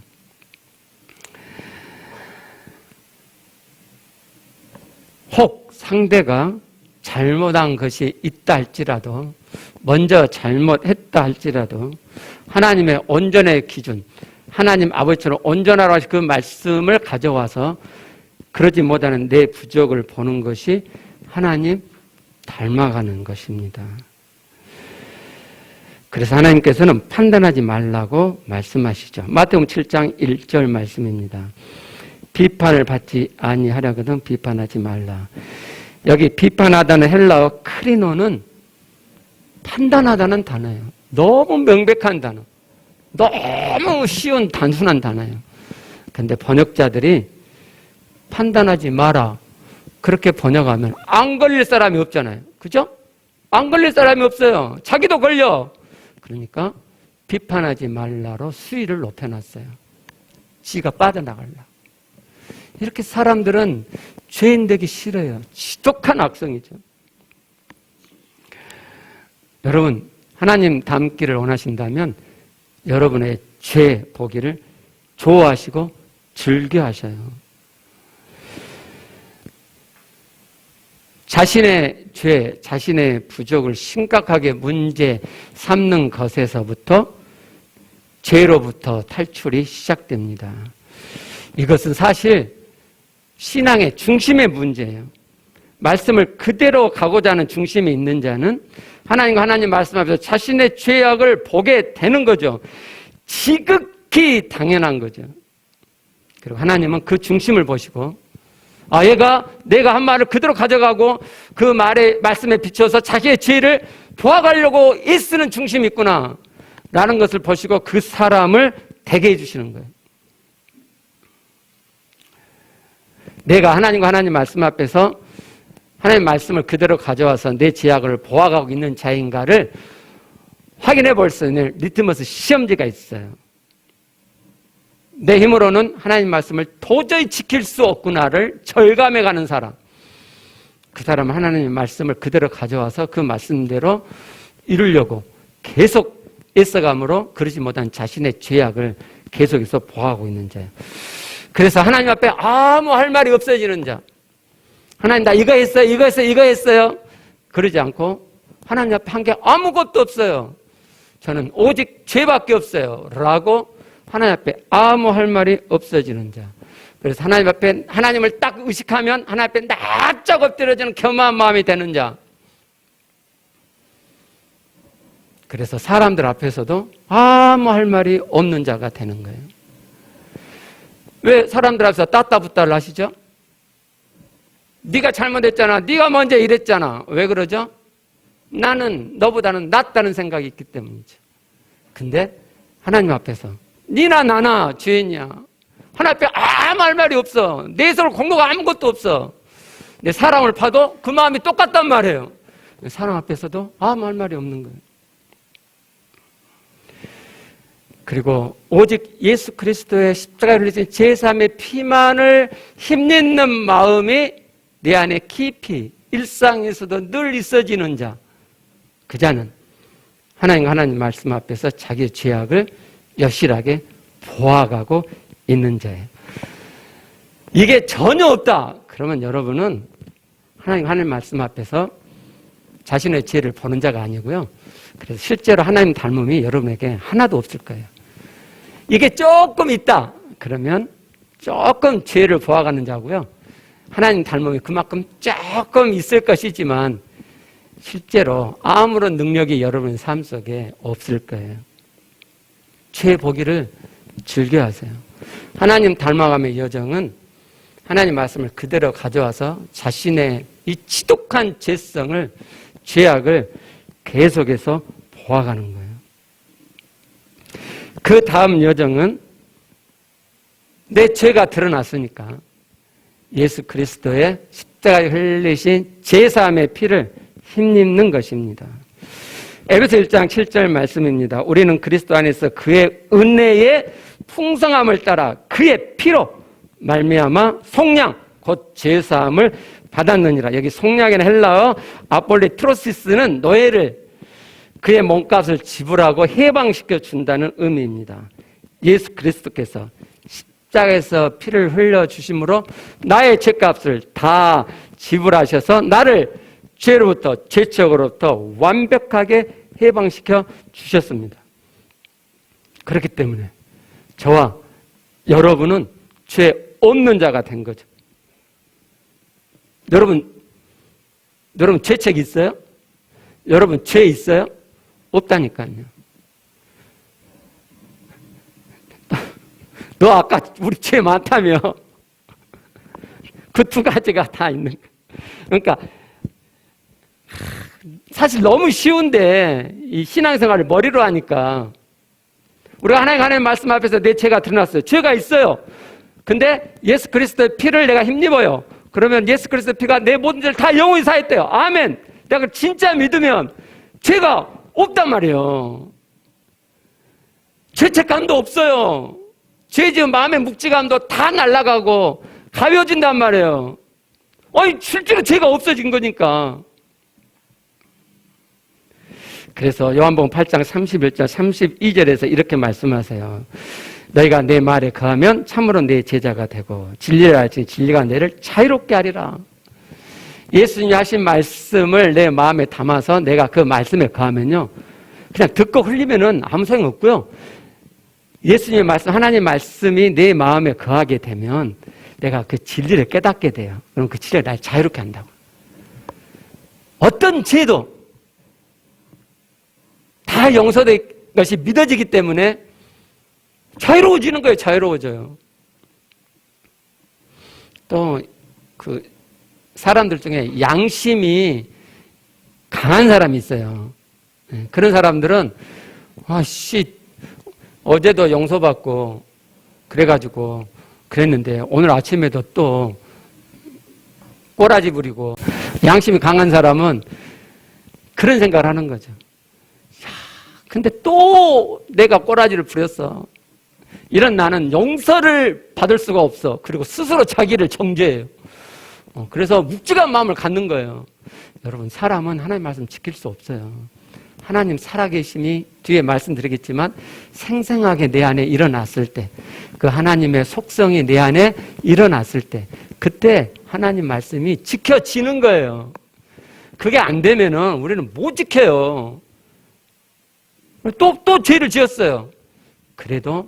[SPEAKER 1] 혹 상대가 잘못한 것이 있다 할지라도 먼저 잘못했다 할지라도 하나님의 온전의 기준, 하나님 아버지처럼 온전하라고 하신 그 말씀을 가져와서 그러지 못하는 내 부족을 보는 것이 하나님 닮아가는 것입니다. 그래서 하나님께서는 판단하지 말라고 말씀하시죠. 마태복음 7장 1절 말씀입니다. 비판을 받지 아니하려거든 비판하지 말라. 여기 비판하다는 헬라어 크리노는 판단하다는 단어예요. 너무 명백한 단어. 너무 쉬운 단순한 단어예요. 근데 번역자들이 판단하지 마라 그렇게 번역하면 안 걸릴 사람이 없잖아요. 그죠? 안 걸릴 사람이 없어요. 자기도 걸려. 그러니까 비판하지 말라로 수위를 높여놨어요. 지가 빠져나가려고. 이렇게 사람들은 죄인 되기 싫어요. 지독한 악성이죠. 여러분, 하나님 닮기를 원하신다면 여러분의 죄 보기를 좋아하시고 즐겨하셔요. 자신의 죄, 자신의 부족을 심각하게 문제 삼는 것에서부터 죄로부터 탈출이 시작됩니다. 이것은 사실 신앙의 중심의 문제예요. 말씀을 그대로 가고자 하는 중심에 있는 자는 하나님과 하나님 말씀 앞에서 자신의 죄악을 보게 되는 거죠. 지극히 당연한 거죠. 그리고 하나님은 그 중심을 보시고 얘가 내가 한 말을 그대로 가져가고 그 말씀에 비춰서 자기의 죄를 보아가려고 애쓰는 중심이 있구나 라는 것을 보시고 그 사람을 되게 해주시는 거예요. 내가 하나님과 하나님 말씀 앞에서 하나님 말씀을 그대로 가져와서 내 죄악을 보아가고 있는 자인가를 확인해 볼 수 있는 리트머스 시험지가 있어요. 내 힘으로는 하나님 말씀을 도저히 지킬 수 없구나를 절감해 가는 사람. 그 사람은 하나님의 말씀을 그대로 가져와서 그 말씀대로 이루려고 계속 애써감으로 그러지 못한 자신의 죄악을 계속해서 보호하고 있는 자예요. 그래서 하나님 앞에 아무 할 말이 없어지는 자. 하나님 나 이거 했어요, 이거 했어요, 이거 했어요. 그러지 않고 하나님 앞에 한 게 아무것도 없어요. 저는 오직 죄밖에 없어요. 라고 하나님 앞에 아무 할 말이 없어지는 자. 그래서 하나님 앞에 하나님을 딱 의식하면 하나님 앞에 납작 엎드려지는 겸허한 마음이 되는 자. 그래서 사람들 앞에서도 아무 할 말이 없는 자가 되는 거예요. 왜 사람들 앞에서 따따붙다를 하시죠? 네가 잘못했잖아. 네가 먼저 이랬잖아. 왜 그러죠? 나는 너보다는 낫다는 생각이 있기 때문이죠. 근데 하나님 앞에서 니나 나나 죄인이야. 하나님 앞에 아무 할 말이 없어. 내 손을 공로가 아무것도 없어. 내 사람을 봐도 그 마음이 똑같단 말이에요. 사람 앞에서도 아무 할 말이 없는 거예요. 그리고 오직 예수 그리스도의 십자가에 흘리신 제3의 피만을 힘입는 마음이 내 안에 깊이 일상에서도 늘 있어지는 자. 그 자는 하나님 말씀 앞에서 자기의 죄악을 여실하게 보아가고 있는 자예요. 이게 전혀 없다. 그러면 여러분은 하나님 말씀 앞에서 자신의 죄를 보는 자가 아니고요. 그래서 실제로 하나님 닮음이 여러분에게 하나도 없을 거예요. 이게 조금 있다. 그러면 조금 죄를 보아가는 자고요. 하나님 닮음이 그만큼 조금 있을 것이지만 실제로 아무런 능력이 여러분의 삶 속에 없을 거예요. 죄 보기를 즐겨하세요. 하나님 닮아감의 여정은 하나님 말씀을 그대로 가져와서 자신의 이 지독한 죄성을, 죄악을 계속해서 보아가는 거예요. 그 다음 여정은 내 죄가 드러났으니까 예수 그리스도의 십자가에 흘리신 제3의 피를 힘입는 것입니다. 에베소 1장 7절 말씀입니다. 우리는 그리스도 안에서 그의 은혜의 풍성함을 따라 그의 피로 말미암아 속량 곧 제사함을 받았느니라. 여기 속량에는 헬라어 아폴리트로시스는 노예를 그의 몸값을 지불하고 해방시켜 준다는 의미입니다. 예수 그리스도께서 십자가에서 피를 흘려주심으로 나의 죄값을 다 지불하셔서 나를 죄로부터, 죄책으로부터 완벽하게 해방시켜 주셨습니다. 그렇기 때문에 저와 여러분은 죄 없는 자가 된 거죠. 여러분 죄책 있어요? 여러분 죄 있어요? 없다니까요. 너 아까 우리 죄 많다며. 그 두 가지가 다 있는 거예요. 그러니까 사실 너무 쉬운데 이 신앙생활을 머리로 하니까 우리가 하나님 말씀 앞에서 내 죄가 드러났어요. 죄가 있어요. 근데 예수 그리스도의 피를 내가 힘입어요. 그러면 예수 그리스도의 피가 내 모든 죄를 다 영원히 사했대요. 아멘. 내가 진짜 믿으면 죄가 없단 말이에요. 죄책감도 없어요. 죄 지은 마음의 묵직함도 다 날아가고 가벼워진단 말이에요. 아니 실제로 죄가 없어진 거니까. 그래서 요한복음 8장 31절 32절에서 이렇게 말씀하세요. 너희가 내 말에 거하면 참으로 내 제자가 되고 진리를 알지 진리가 너희를 자유롭게 하리라. 예수님이 하신 말씀을 내 마음에 담아서 내가 그 말씀에 거하면요, 그냥 듣고 흘리면은 아무 소용 없고요. 예수님의 말씀, 하나님의 말씀이 내 마음에 거하게 되면 내가 그 진리를 깨닫게 돼요. 그럼 그 진리가 날 자유롭게 한다고. 어떤 죄도 다 용서된 것이 믿어지기 때문에 자유로워지는 거예요. 자유로워져요. 또 그 사람들 중에 양심이 강한 사람이 있어요. 그런 사람들은 어제도 용서받고 그래가지고 그랬는데 오늘 아침에도 또 꼬라지 부리고. 양심이 강한 사람은 그런 생각을 하는 거죠. 근데 또 내가 꼬라지를 부렸어. 이런 나는 용서를 받을 수가 없어. 그리고 스스로 자기를 정죄해요. 그래서 묵직한 마음을 갖는 거예요. 여러분, 사람은 하나님 말씀 지킬 수 없어요. 하나님 살아계심이 뒤에 말씀드리겠지만 생생하게 내 안에 일어났을 때, 그 하나님의 속성이 내 안에 일어났을 때, 그때 하나님 말씀이 지켜지는 거예요. 그게 안 되면은 우리는 못 지켜요. 또 죄를 지었어요. 그래도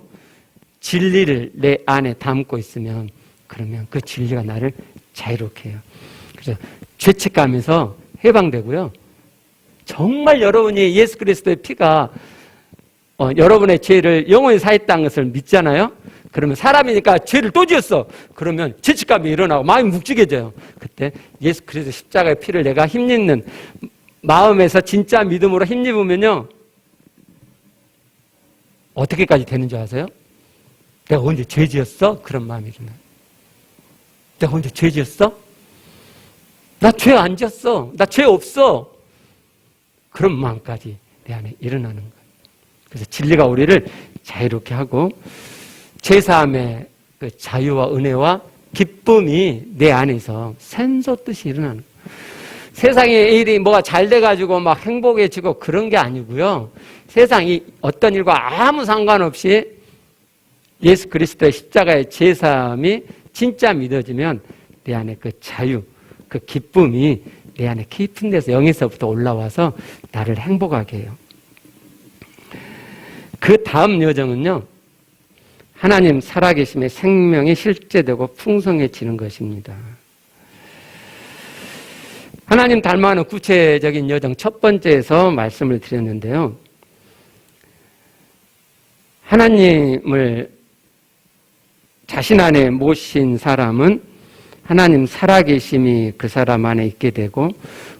[SPEAKER 1] 진리를 내 안에 담고 있으면, 그러면 그 진리가 나를 자유롭게 해요. 그래서 죄책감에서 해방되고요. 정말 여러분이 예수 그리스도의 피가 여러분의 죄를 영원히 사했다는 것을 믿잖아요. 그러면 사람이니까 죄를 또 지었어. 그러면 죄책감이 일어나고 마음이 묵직해져요. 그때 예수 그리스도 십자가의 피를 내가 힘입는 마음에서 진짜 믿음으로 힘입으면요, 어떻게까지 되는 줄 아세요? 내가 언제 죄 지었어? 그런 마음이 일어나요. 내가 언제 죄 지었어? 나 죄 안 지었어. 나 죄 없어. 그런 마음까지 내 안에 일어나는 거예요. 그래서 진리가 우리를 자유롭게 하고 죄사함의 그 자유와 은혜와 기쁨이 내 안에서 샘솟듯이 일어나는 거예요. 세상에 일이 뭐가 잘 돼가지고 막 행복해지고 그런 게 아니고요. 세상이 어떤 일과 아무 상관없이 예수 그리스도의 십자가의 제사함이 진짜 믿어지면 내 안에 그 자유, 그 기쁨이 내 안에 깊은 데서 영에서부터 올라와서 나를 행복하게 해요. 그 다음 여정은요, 하나님 살아계심의 생명이 실제되고 풍성해지는 것입니다. 하나님 닮아가는 구체적인 여정 첫 번째에서 말씀을 드렸는데요. 하나님을 자신 안에 모신 사람은 하나님 살아계심이 그 사람 안에 있게 되고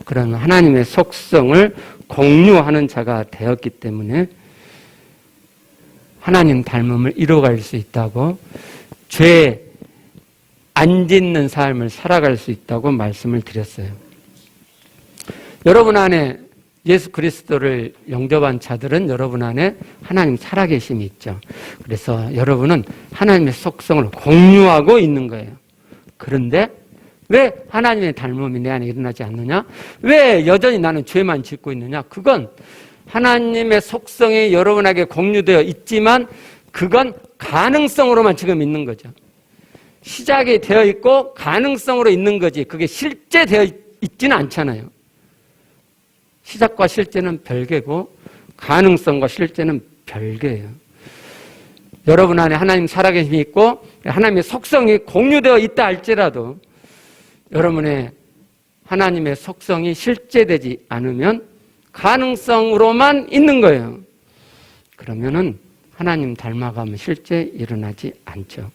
[SPEAKER 1] 그런 하나님의 속성을 공유하는 자가 되었기 때문에 하나님 닮음을 이루어갈 수 있다고, 죄 안 짓는 삶을 살아갈 수 있다고 말씀을 드렸어요. 여러분 안에 예수 그리스도를 영접한 자들은 여러분 안에 하나님 살아계심이 있죠. 그래서 여러분은 하나님의 속성을 공유하고 있는 거예요. 그런데 왜 하나님의 닮음이 내 안에 일어나지 않느냐? 왜 여전히 나는 죄만 짓고 있느냐? 그건 하나님의 속성이 여러분에게 공유되어 있지만 그건 가능성으로만 지금 있는 거죠. 시작이 되어 있고 가능성으로 있는 거지, 그게 실제 되어 있지는 않잖아요. 시작과 실제는 별개고 가능성과 실제는 별개예요. 여러분 안에 하나님 살아계심이 있고 하나님의 속성이 공유되어 있다 할지라도 여러분의 하나님의 속성이 실제되지 않으면 가능성으로만 있는 거예요. 그러면은 하나님 닮아가면 실제 일어나지 않죠.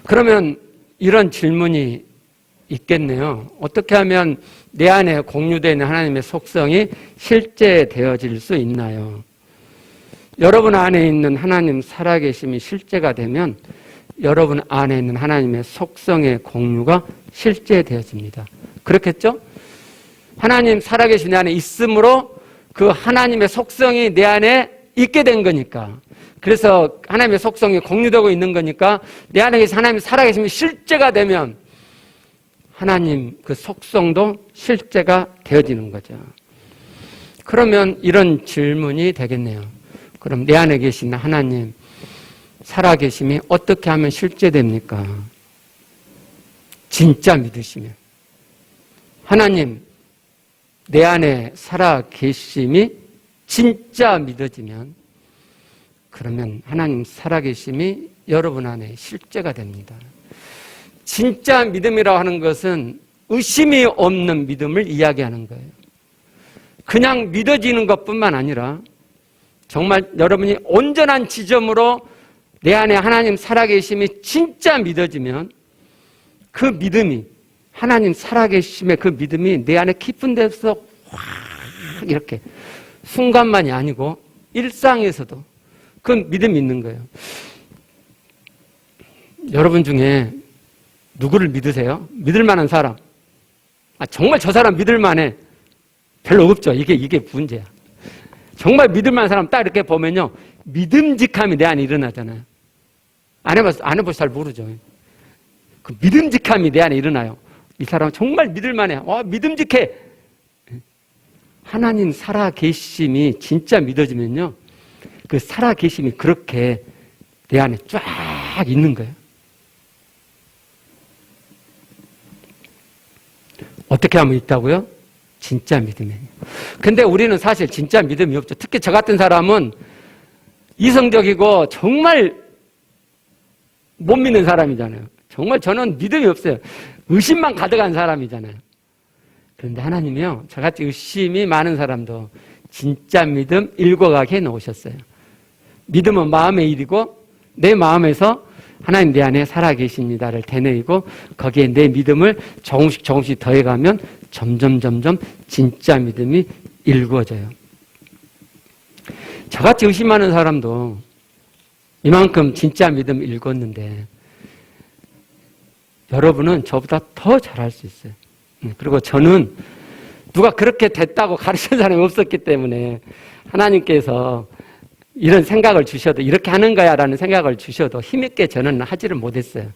[SPEAKER 1] 그러면 이런 질문이 있겠네요. 어떻게 하면 내 안에 공유되어 있는 하나님의 속성이 실제되어질 수 있나요? 여러분 안에 있는 하나님 살아계심이 실제가 되면 여러분 안에 있는 하나님의 속성의 공유가 실제되어집니다. 그렇겠죠? 하나님 살아계신 내 안에 있으므로 그 하나님의 속성이 내 안에 있게 된 거니까. 그래서 하나님의 속성이 공유되고 있는 거니까 내 안에 계신 하나님 살아계심이 실제가 되면 하나님 그 속성도 실제가 되어지는 거죠. 그러면 이런 질문이 되겠네요. 그럼 내 안에 계신 하나님 살아계심이 어떻게 하면 실제됩니까? 진짜 믿으시면. 하나님 내 안에 살아계심이 진짜 믿어지면 그러면 하나님 살아계심이 여러분 안에 실제가 됩니다. 진짜 믿음이라고 하는 것은 의심이 없는 믿음을 이야기하는 거예요. 그냥 믿어지는 것뿐만 아니라 정말 여러분이 온전한 지점으로 내 안에 하나님 살아계심이 진짜 믿어지면 그 믿음이 하나님 살아계심의 그 믿음이 내 안에 깊은 데서 확 이렇게 순간만이 아니고 일상에서도 그 믿음이 있는 거예요. 여러분 중에 누구를 믿으세요? 믿을 만한 사람. 정말 저 사람 믿을 만해. 별로 없죠. 이게 문제야. 정말 믿을 만한 사람 딱 이렇게 보면요. 믿음직함이 내 안에 일어나잖아요. 안 해봐서 잘 모르죠. 그 믿음직함이 내 안에 일어나요. 이 사람은 정말 믿을 만해. 믿음직해. 하나님 살아계심이 진짜 믿어지면요. 그 살아계심이 그렇게 내 안에 쫙 있는 거예요. 어떻게 하면 있다고요? 진짜 믿음이에요. 근데 우리는 사실 진짜 믿음이 없죠. 특히 저 같은 사람은 이성적이고 정말 못 믿는 사람이잖아요. 정말 저는 믿음이 없어요. 의심만 가득한 사람이잖아요. 그런데 하나님이요, 저같이 의심이 많은 사람도 진짜 믿음 읽어가게 해놓으셨어요. 믿음은 마음의 일이고 내 마음에서 하나님 내 안에 살아계십니다를 되뇌이고 거기에 내 믿음을 조금씩 더해가면 점점 진짜 믿음이 일구어져요. 저같이 의심하는 사람도 이만큼 진짜 믿음 읽었는데 여러분은 저보다 더 잘할 수 있어요. 그리고 저는 누가 그렇게 됐다고 가르치는 사람이 없었기 때문에 하나님께서 이런 생각을 주셔도 이렇게 하는 거야 라는 생각을 주셔도 힘있게 저는 하지를 못했어요.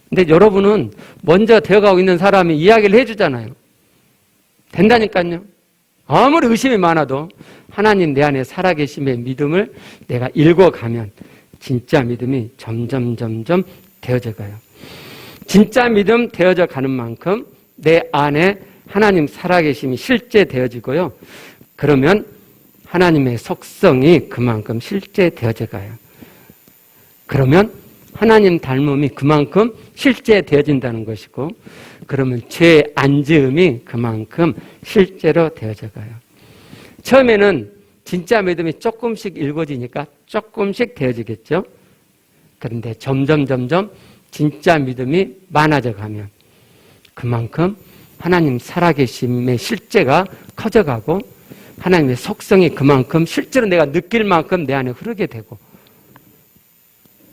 [SPEAKER 1] 근데 여러분은 먼저 되어가고 있는 사람이 이야기를 해주잖아요. 된다니까요. 아무리 의심이 많아도 하나님 내 안에 살아계심의 믿음을 내가 읽어가면 진짜 믿음이 점점 되어져 가요. 진짜 믿음 되어져 가는 만큼 내 안에 하나님 살아계심이 실제 되어지고요. 그러면 하나님의 속성이 그만큼 실제 되어져 가요. 그러면 하나님 닮음이 그만큼 실제 되어진다는 것이고, 그러면 죄 안지음이 그만큼 실제로 되어져 가요. 처음에는 진짜 믿음이 조금씩 읽어지니까 조금씩 되어지겠죠. 그런데 점점 진짜 믿음이 많아져 가면 그만큼 하나님 살아계심의 실제가 커져가고 하나님의 속성이 그만큼 실제로 내가 느낄 만큼 내 안에 흐르게 되고,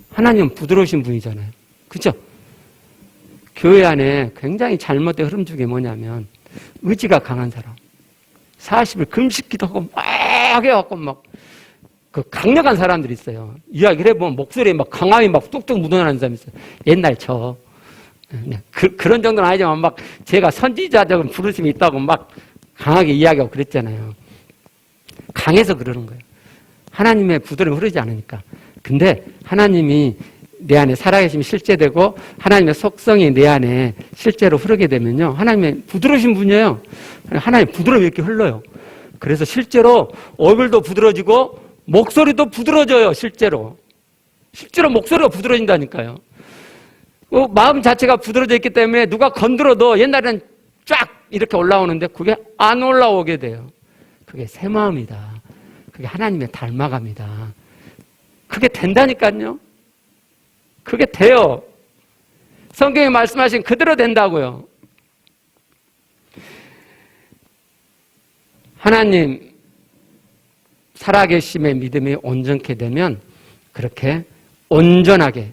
[SPEAKER 1] 하나님은 부드러우신 분이잖아요. 그죠? 교회 안에 굉장히 잘못된 흐름 중에 뭐냐면 의지가 강한 사람, 40일 금식 기도하고 막 해갖고 막 그 강력한 사람들이 있어요. 이야기를 해보면 목소리에 막 강함이 막 뚝뚝 묻어나는 사람이 있어요. 옛날 그런 정도는 아니지만 막 제가 선지자적인 부르심이 있다고 막 강하게 이야기하고 그랬잖아요. 강해서 그러는 거예요. 하나님의 부드러움이 흐르지 않으니까. 근데 하나님이 내 안에 살아계심이 실제되고 하나님의 속성이 내 안에 실제로 흐르게 되면요, 하나님의 부드러우신 분이에요. 하나님의 부드러움이 이렇게 흘러요. 그래서 실제로 얼굴도 부드러워지고 목소리도 부드러져요, 실제로. 실제로 목소리가 부드러진다니까요. 마음 자체가 부드러져 있기 때문에 누가 건드려도 옛날에는 쫙 이렇게 올라오는데 그게 안 올라오게 돼요. 그게 새 마음이다. 그게 하나님의 닮아갑니다. 그게 된다니까요. 그게 돼요. 성경에 말씀하신 그대로 된다고요. 하나님 살아계심의 믿음이 온전케 되면 그렇게 온전하게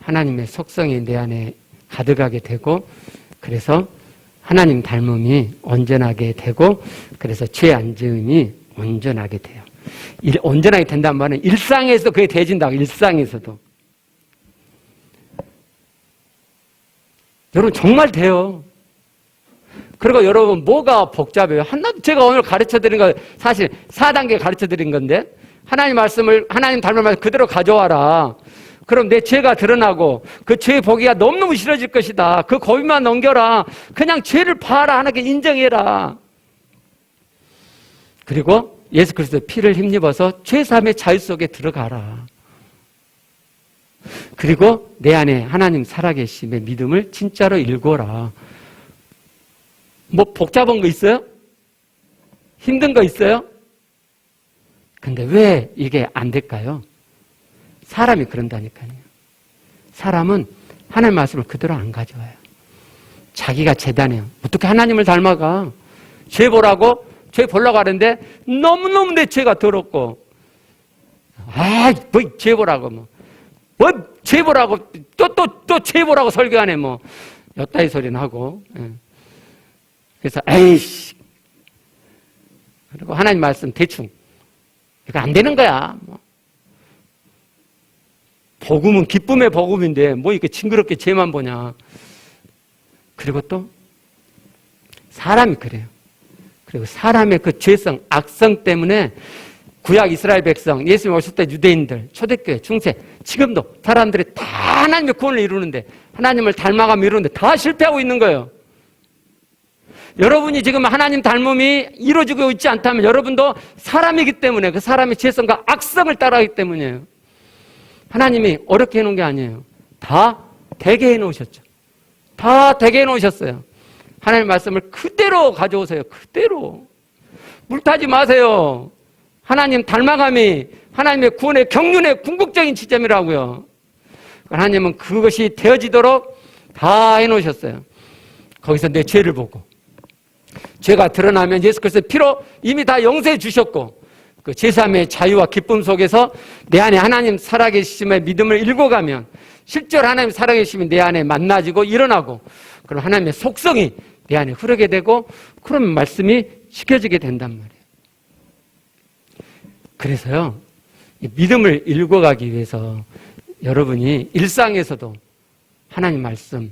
[SPEAKER 1] 하나님의 속성이 내 안에 가득하게 되고, 그래서 하나님 닮음이 온전하게 되고, 그래서 죄 안 지음이 온전하게 돼요. 온전하게 된다는 말은 일상에서도 그게 되진다고. 일상에서도. 여러분 정말 돼요. 그리고 여러분 뭐가 복잡해요? 하나도 제가 오늘 가르쳐드린 거 사실 4단계 가르쳐드린 건데, 하나님 말씀을, 하나님 닮은 말씀 그대로 가져와라. 그럼 내 죄가 드러나고 그 죄의 보기가 너무너무 싫어질 것이다. 그 고비만 넘겨라. 그냥 죄를 봐라. 하나님께 인정해라. 그리고 예수 그리스도의 피를 힘입어서 죄사함의 자유 속에 들어가라. 그리고 내 안에 하나님 살아계심의 믿음을 진짜로 읽어라. 뭐 복잡한 거 있어요? 힘든 거 있어요? 근데 왜 이게 안 될까요? 사람이 그런다니까요. 사람은 하나님 말씀을 그대로 안 가져와요. 자기가 재단해요. 어떻게 하나님을 닮아가? 죄 보라고? 죄 보려고 하는데 너무너무 내 죄가 더럽고, 뭐 죄 보라고 죄 보라고 또 죄 보라고 설교하네 여따위 소리는 하고. 그래서 에이씨. 그리고 하나님 말씀 대충. 이거 안 되는 거야. 복음은 기쁨의 복음인데 이렇게 징그럽게 죄만 보냐. 그리고 또 사람이 그래요. 그리고 사람의 그 죄성, 악성 때문에 구약 이스라엘 백성, 예수님 오실 때 유대인들, 초대교회, 중세, 지금도 사람들이 다 하나님의 구원을 이루는데, 하나님을 닮아가며 이루는데 다 실패하고 있는 거예요. 여러분이 지금 하나님 닮음이 이루어지고 있지 않다면 여러분도 사람이기 때문에, 그 사람의 죄성과 악성을 따라하기 때문이에요. 하나님이 어렵게 해놓은 게 아니에요. 다 되게 해놓으셨죠. 다 되게 해놓으셨어요. 하나님 말씀을 그대로 가져오세요. 그대로. 물타지 마세요. 하나님 닮아감이 하나님의 구원의 경륜의 궁극적인 지점이라고요. 하나님은 그것이 되어지도록 다 해놓으셨어요. 거기서 내 죄를 보고, 죄가 드러나면 예수 그리스도의 피로 이미 다 용서해 주셨고, 그 제사함의 자유와 기쁨 속에서 내 안에 하나님 살아계심의 믿음을 읽어가면 실제로 하나님 살아계심이 내 안에 만나지고 일어나고, 그럼 하나님의 속성이 내 안에 흐르게 되고, 그러면 말씀이 지켜지게 된단 말이에요. 그래서요, 이 믿음을 읽어가기 위해서 여러분이 일상에서도 하나님 말씀,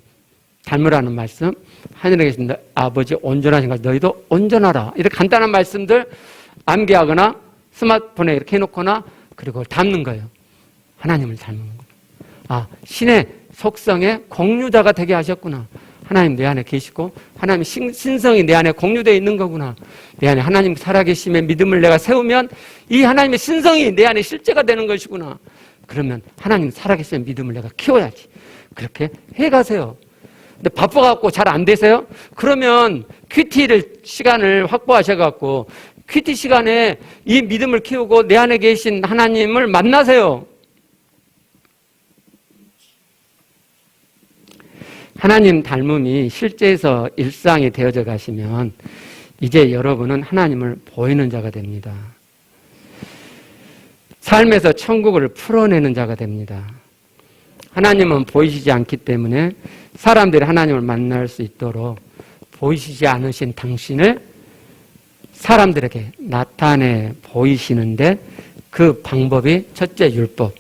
[SPEAKER 1] 닮으라는 말씀, 하늘에 계신 아버지 온전하신 것, 너희도 온전하라. 이렇게 간단한 말씀들 암기하거나 스마트폰에 이렇게 해놓거나, 그리고 담는 거예요. 하나님을 닮은 거. 신의 속성의 공유자가 되게 하셨구나. 하나님 내 안에 계시고 하나님의 신성이 내 안에 공유되어 있는 거구나. 내 안에 하나님 살아계심의 믿음을 내가 세우면 이 하나님의 신성이 내 안에 실제가 되는 것이구나. 그러면 하나님 살아계심의 믿음을 내가 키워야지. 그렇게 해가세요. 근데 바빠갖고 잘 안 되세요? 그러면 큐티 시간을 확보하셔갖고 큐티 시간에 이 믿음을 키우고 내 안에 계신 하나님을 만나세요. 하나님 닮음이 실제에서 일상이 되어져 가시면 이제 여러분은 하나님을 보이는 자가 됩니다. 삶에서 천국을 풀어내는 자가 됩니다. 하나님은 보이시지 않기 때문에 사람들이 하나님을 만날 수 있도록 보이시지 않으신 당신을 사람들에게 나타내 보이시는데, 그 방법이 첫째 율법,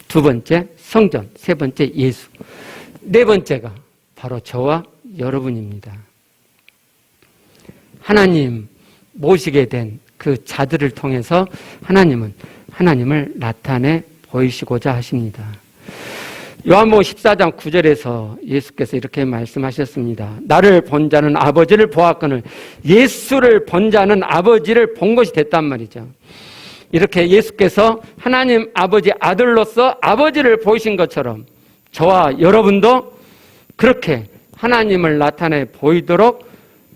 [SPEAKER 1] 두 번째 성전, 세 번째 예수, 네 번째가 바로 저와 여러분입니다. 하나님 모시게 된 그 자들을 통해서 하나님은 하나님을 나타내 보이시고자 하십니다. 요한복음 14장 9절에서 예수께서 이렇게 말씀하셨습니다. 나를 본 자는 아버지를 보았거늘 예수를 본 자는 아버지를 본 것이 됐단 말이죠. 이렇게 예수께서 하나님 아버지 아들로서 아버지를 보이신 것처럼 저와 여러분도 그렇게 하나님을 나타내 보이도록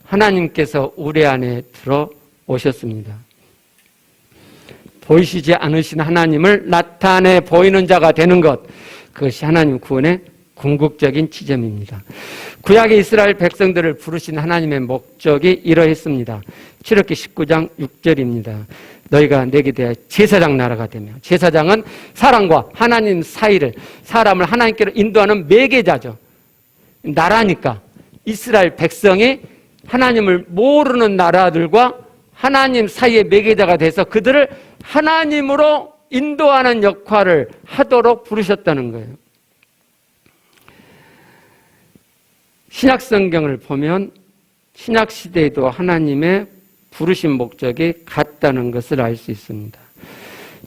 [SPEAKER 1] 하나님께서 우리 안에 들어오셨습니다. 보이시지 않으신 하나님을 나타내 보이는 자가 되는 것, 그것이 하나님 구원의 궁극적인 지점입니다. 구약의 이스라엘 백성들을 부르신 하나님의 목적이 이러했습니다. 출애굽기 19장 6절입니다. 너희가 내게 대하여 제사장 나라가 되며, 제사장은 사람과 하나님 사이를, 사람을 하나님께로 인도하는 매개자죠. 나라니까 이스라엘 백성이 하나님을 모르는 나라들과 하나님 사이의 매개자가 돼서 그들을 하나님으로 인도하는 역할을 하도록 부르셨다는 거예요. 신약 성경을 보면 신약 시대에도 하나님의 부르신 목적이 같다는 것을 알 수 있습니다.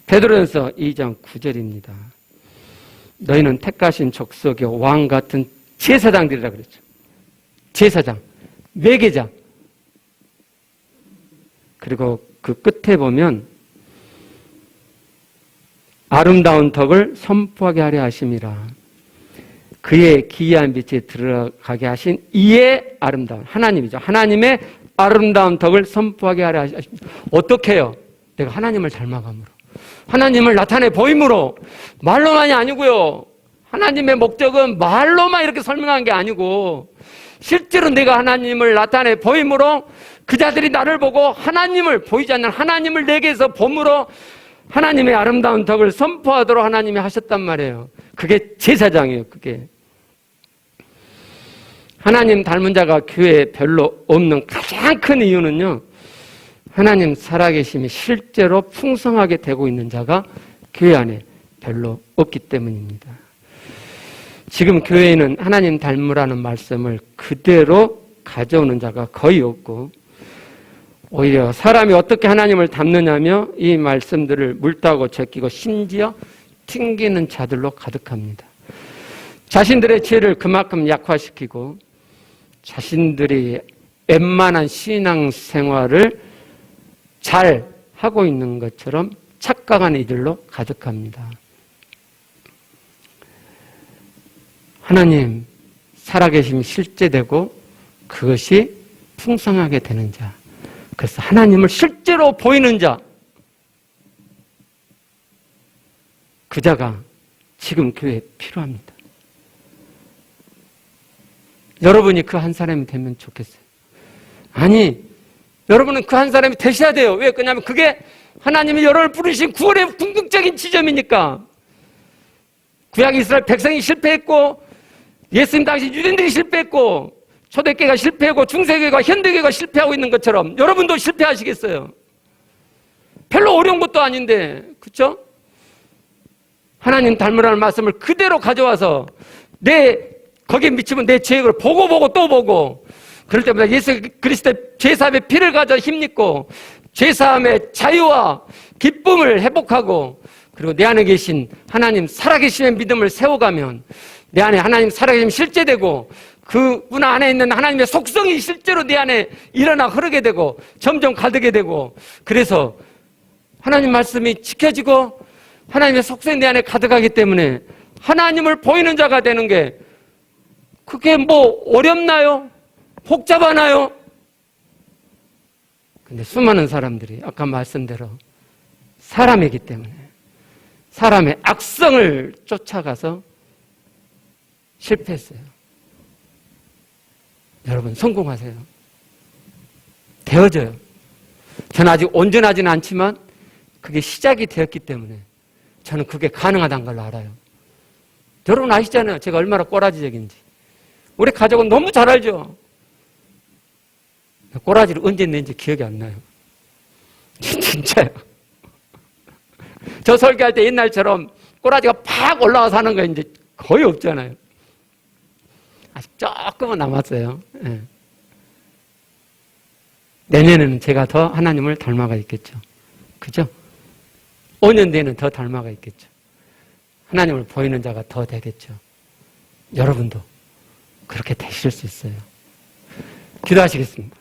[SPEAKER 1] 베드로전서 2장 9절입니다. 너희는 택하신 족속의 왕 같은 제사장들이라 그랬죠. 제사장, 매개자. 그리고 그 끝에 보면 아름다운 덕을 선포하게 하려 하심이라. 그의 기이한 빛에 들어가게 하신 이의 아름다운 하나님이죠. 하나님의 아름다운 덕을 선포하게 하려 하십니다. 어떻게 해요? 내가 하나님을 닮아감으로, 하나님을 나타내 보임으로. 말로만이 아니고요. 하나님의 목적은 말로만 이렇게 설명한 게 아니고 실제로 내가 하나님을 나타내 보임으로 그 자들이 나를 보고 하나님을, 보이지 않는 하나님을 내게서 봄으로 하나님의 아름다운 덕을 선포하도록 하나님이 하셨단 말이에요. 그게 제사장이에요. 그게 하나님 닮은 자가 교회에 별로 없는 가장 큰 이유는요, 하나님 살아계심이 실제로 풍성하게 되고 있는 자가 교회 안에 별로 없기 때문입니다. 지금 교회에는 하나님 닮으라는 말씀을 그대로 가져오는 자가 거의 없고, 오히려 사람이 어떻게 하나님을 닮느냐며 이 말씀들을 물타고 제끼고 심지어 튕기는 자들로 가득합니다. 자신들의 죄를 그만큼 약화시키고 자신들이 웬만한 신앙생활을 잘 하고 있는 것처럼 착각한 이들로 가득합니다. 하나님 살아계심이 실제되고 그것이 풍성하게 되는 자, 그래서 하나님을 실제로 보이는 자, 그 자가 지금 교회에 필요합니다. 여러분이 그 한 사람이 되면 좋겠어요. 아니, 여러분은 그 한 사람이 되셔야 돼요. 왜? 그냐면 그게 하나님이 여러분을 부르신 구원의 궁극적인 지점이니까. 구약 이스라엘 백성이 실패했고, 예수님 당시 유대인들이 실패했고, 초대교회가 실패하고 중세교회가 현대교회가 실패하고 있는 것처럼 여러분도 실패하시겠어요? 별로 어려운 것도 아닌데, 그렇죠? 하나님 닮으라는 말씀을 그대로 가져와서 거기에 미치면 내 죄악을 보고 또 보고, 그럴 때마다 예수 그리스도의 죄사함의 피를 가져 힘입고 죄사함의 자유와 기쁨을 회복하고, 그리고 내 안에 계신 하나님 살아계심의 믿음을 세워가면 내 안에 하나님 살아계심이 실제되고 그분 안에 있는 하나님의 속성이 실제로 내 안에 일어나 흐르게 되고 점점 가득게 되고, 그래서 하나님 말씀이 지켜지고 하나님의 속성이 내 안에 가득하기 때문에 하나님을 보이는 자가 되는 게, 그게 뭐 어렵나요? 복잡하나요? 근데 수많은 사람들이 아까 말씀대로 사람이기 때문에 사람의 악성을 쫓아가서 실패했어요. 여러분 성공하세요. 되어져요. 저는 아직 온전하지는 않지만 그게 시작이 되었기 때문에 저는 그게 가능하다는 걸 알아요. 여러분 아시잖아요. 제가 얼마나 꼬라지적인지. 우리 가족은 너무 잘 알죠. 꼬라지를 언제 냈는지 기억이 안 나요. 진짜요. 저 설교할 때 옛날처럼 꼬라지가 팍 올라와서 하는 거 이제 거의 없잖아요. 아직 조금은 남았어요. 네. 내년에는 제가 더 하나님을 닮아가 있겠죠. 그죠? 5년 뒤에는 더 닮아가 있겠죠. 하나님을 보이는 자가 더 되겠죠. 여러분도 그렇게 되실 수 있어요. 기도하시겠습니다.